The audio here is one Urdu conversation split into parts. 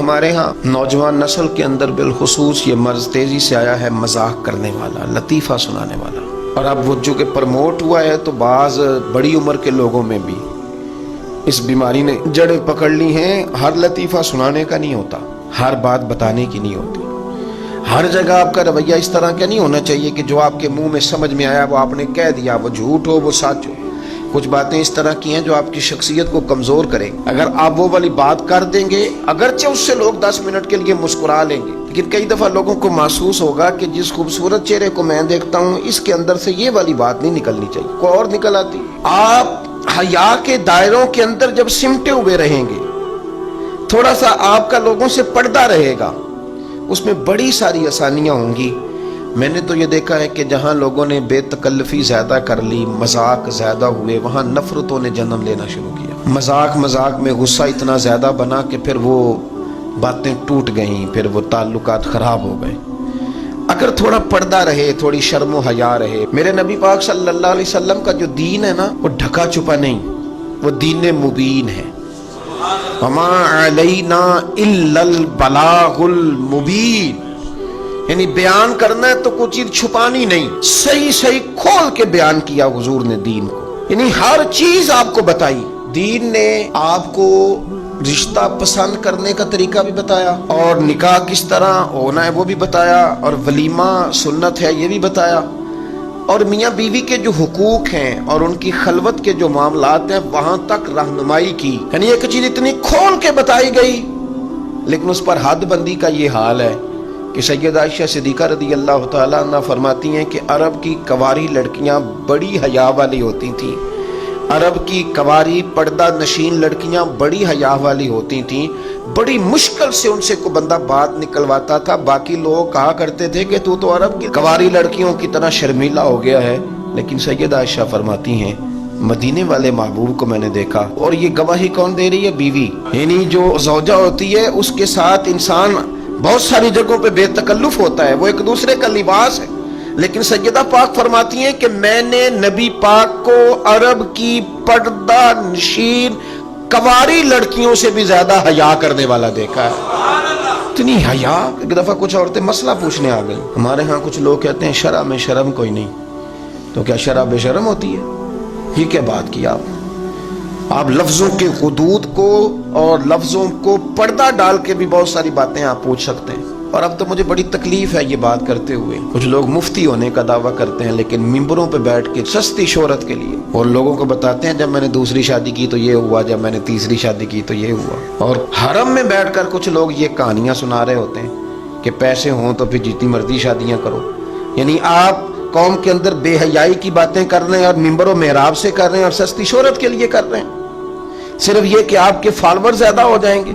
ہمارے ہاں نوجوان نسل کے اندر بالخصوص یہ مرض تیزی سے آیا ہے، مذاق کرنے والا، لطیفہ سنانے والا۔ اور اب وہ چونکہ پرموٹ ہوا ہے تو بعض بڑی عمر کے لوگوں میں بھی اس بیماری نے جڑیں پکڑ لی ہیں۔ ہر لطیفہ سنانے کا نہیں ہوتا، ہر بات بتانے کی نہیں ہوتی، ہر جگہ آپ کا رویہ اس طرح کا نہیں ہونا چاہیے کہ جو آپ کے منہ میں سمجھ میں آیا وہ آپ نے کہہ دیا، وہ جھوٹ ہو وہ سچ ہو۔ کچھ باتیں اس طرح کی ہیں جو آپ کی شخصیت کو کمزور کریں۔ اگر آپ وہ والی بات کر دیں گے، اگرچہ اس سے لوگ 10 منٹ کے لیے مسکرا لیں گے، لیکن کئی دفعہ لوگوں کو محسوس ہوگا کہ جس خوبصورت چہرے کو میں دیکھتا ہوں اس کے اندر سے یہ والی بات نہیں نکلنی چاہیے، کوئی اور نکل آتی۔ آپ حیا کے دائروں کے اندر جب سمٹے ہوئے رہیں گے، تھوڑا سا آپ کا لوگوں سے پردہ رہے گا، اس میں بڑی ساری آسانیاں ہوں گی۔ میں نے تو یہ دیکھا ہے کہ جہاں لوگوں نے بے تکلفی زیادہ کر لی، مذاق زیادہ ہوئے، وہاں نفرتوں نے جنم لینا شروع کیا۔ مذاق میں غصہ اتنا زیادہ بنا کہ پھر وہ باتیں ٹوٹ گئیں، پھر وہ تعلقات خراب ہو گئے۔ اگر تھوڑا پردہ رہے، تھوڑی شرم و حیا رہے۔ میرے نبی پاک صلی اللہ علیہ وسلم کا جو دین ہے نا، وہ ڈھکا چھپا نہیں، وہ دین مبین ہے۔ وما علینا الا البلاغ المبین، یعنی بیان کرنا ہے تو کوئی چیز چھپانی نہیں، صحیح کھول کے بیان کیا حضور نے دین کو، یعنی ہر چیز آپ کو بتائی۔ دین نے آپ کو رشتہ پسند کرنے کا طریقہ بھی بتایا، اور نکاح کس طرح ہونا ہے وہ بھی بتایا، اور ولیمہ سنت ہے یہ بھی بتایا، اور میاں بیوی کے جو حقوق ہیں اور ان کی خلوت کے جو معاملات ہیں وہاں تک رہنمائی کی۔ یعنی ایک چیز اتنی کھول کے بتائی گئی، لیکن اس پر حد بندی کا یہ حال ہے کہ سیدہ عائشہ صدیقہ رضی اللہ تعالیٰ عنہ فرماتی ہیں کہ عرب کی کنواری لڑکیاں بڑی حیا والی ہوتی تھیں، عرب کی کنواری پردہ نشین لڑکیاں بڑی حیا والی ہوتی تھیں، بڑی مشکل سے ان سے کوئی بندہ بات نکلواتا تھا۔ باقی لوگ کہا کرتے تھے کہ تو عرب کی کنواری لڑکیوں کی طرح شرمیلا ہو گیا ہے، لیکن سیدہ عائشہ فرماتی ہیں مدینے والے محبوب کو میں نے دیکھا، اور یہ گواہی کون دے رہی ہے؟ بیوی، یعنی جو زوجہ ہوتی ہے اس کے ساتھ انسان بہت ساری جگہوں پہ بے تکلف ہوتا ہے، وہ ایک دوسرے کا لباس ہے، لیکن سیدہ پاک فرماتی ہیں کہ میں نے نبی پاک کو عرب کی پردہ نشین کنواری لڑکیوں سے بھی زیادہ حیا کرنے والا دیکھا ہے۔ اتنی حیا۔ ایک دفعہ کچھ عورتیں مسئلہ پوچھنے آ گئی۔ ہمارے ہاں کچھ لوگ کہتے ہیں شرع میں شرم کوئی نہیں، تو کیا شرع بے شرم ہوتی ہے؟ یہ کیا بات کی آپ لفظوں کے حدود کو اور لفظوں کو پردہ ڈال کے بھی بہت ساری باتیں آپ پوچھ سکتے ہیں۔ اور اب تو مجھے بڑی تکلیف ہے یہ بات کرتے ہوئے، کچھ لوگ مفتی ہونے کا دعویٰ کرتے ہیں لیکن ممبروں پہ بیٹھ کے سستی شہرت کے لیے اور لوگوں کو بتاتے ہیں جب میں نے دوسری شادی کی تو یہ ہوا، جب میں نے تیسری شادی کی تو یہ ہوا۔ اور حرم میں بیٹھ کر کچھ لوگ یہ کہانیاں سنا رہے ہوتے ہیں کہ پیسے ہوں تو پھر جتنی مرضی شادیاں کرو۔ یعنی آپ قوم کے اندر بے حیائی کی باتیں کر رہے ہیں اور ممبر و محراب سے کر رہے ہیں اور سستی شہرت کے لیے کر رہے ہیں، صرف یہ کہ آپ کے فالوور زیادہ ہو جائیں گے،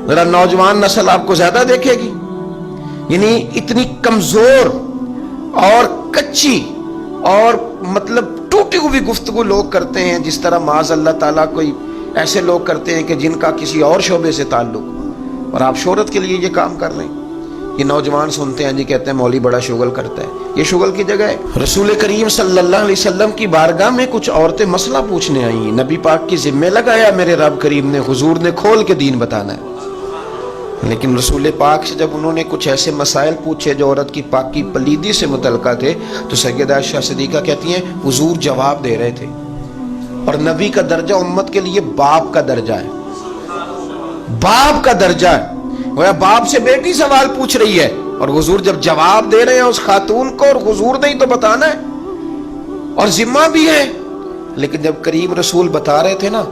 ذرا نوجوان نسل آپ کو زیادہ دیکھے گی۔ یعنی اتنی کمزور اور کچی اور مطلب ٹوٹی ہوئی گفتگو لوگ کرتے ہیں، جس طرح معاذ اللہ تعالیٰ کوئی ایسے لوگ کرتے ہیں کہ جن کا کسی اور شعبے سے تعلق، اور آپ شہرت کے لیے یہ کام کر رہے ہیں۔ یہ نوجوان سنتے ہیں جی، کہتے ہیں مولوی بڑا شغل کرتا ہے، یہ شغل کی جگہ ہے۔ رسول کریم صلی اللہ علیہ وسلم کی بارگاہ میں کچھ عورتیں مسئلہ پوچھنے آئی، نبی پاک کی ذمہ لگایا میرے رب کریم نے، حضور نے کھول کے دین بتانا ہے۔ لیکن رسول پاک سے جب انہوں نے کچھ ایسے مسائل پوچھے جو عورت کی پاکی پلیدی سے متعلقہ تھے تو سیدہ عائشہ صدیقہ کہتی ہیں حضور جواب دے رہے تھے، اور نبی کا درجہ امت کے لیے باپ کا درجہ ہے، باپ کا درجہ ہے۔ وہ باپ سے بیٹی سوال پوچھ رہی ہے اور حضور جب جواب دے رہے ہیں اس خاتون کو، اور حضور نے ہی تو بتانا ہے اور ذمہ بھی ہے۔ لیکن جب کریم رسول بتا رہے تھے نا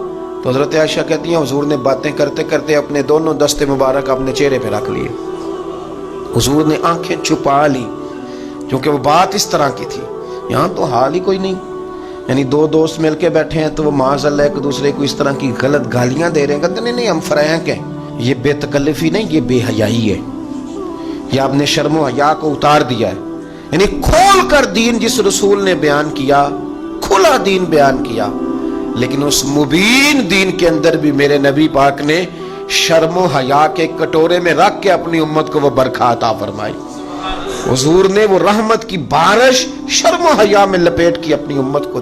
تو حضرت عائشہ کہتی ہیں حضور نے باتیں کرتے کرتے اپنے دونوں دستے مبارک اپنے چہرے پہ رکھ لیے، حضور نے آنکھیں چھپا لی، کیونکہ وہ بات اس طرح کی تھی۔ یہاں تو حال ہی کوئی نہیں، یعنی دو دوست مل کے بیٹھے ہیں تو وہ معاذ اللہ ایک دوسرے کو اس طرح کی غلط گالیاں دے رہے ہیں، کہتے نہیں ہم فرینک ہیں۔ یہ بے تکلفی نہیں، یہ بے حیائی ہے، یہ آپ نے شرم و حیا کو اتار دیا ہے۔ یعنی کھول کر دین جس رسول نے بیان کیا، کھلا دین بیان کیا، لیکن اس مبین دین کے اندر بھی میرے نبی پاک نے شرم و حیا کے کٹورے میں رکھ کے اپنی امت کو وہ برکھا عطا فرمائی۔ حضور نے وہ رحمت کی بارش شرم و حیا میں لپیٹ کی اپنی امت کو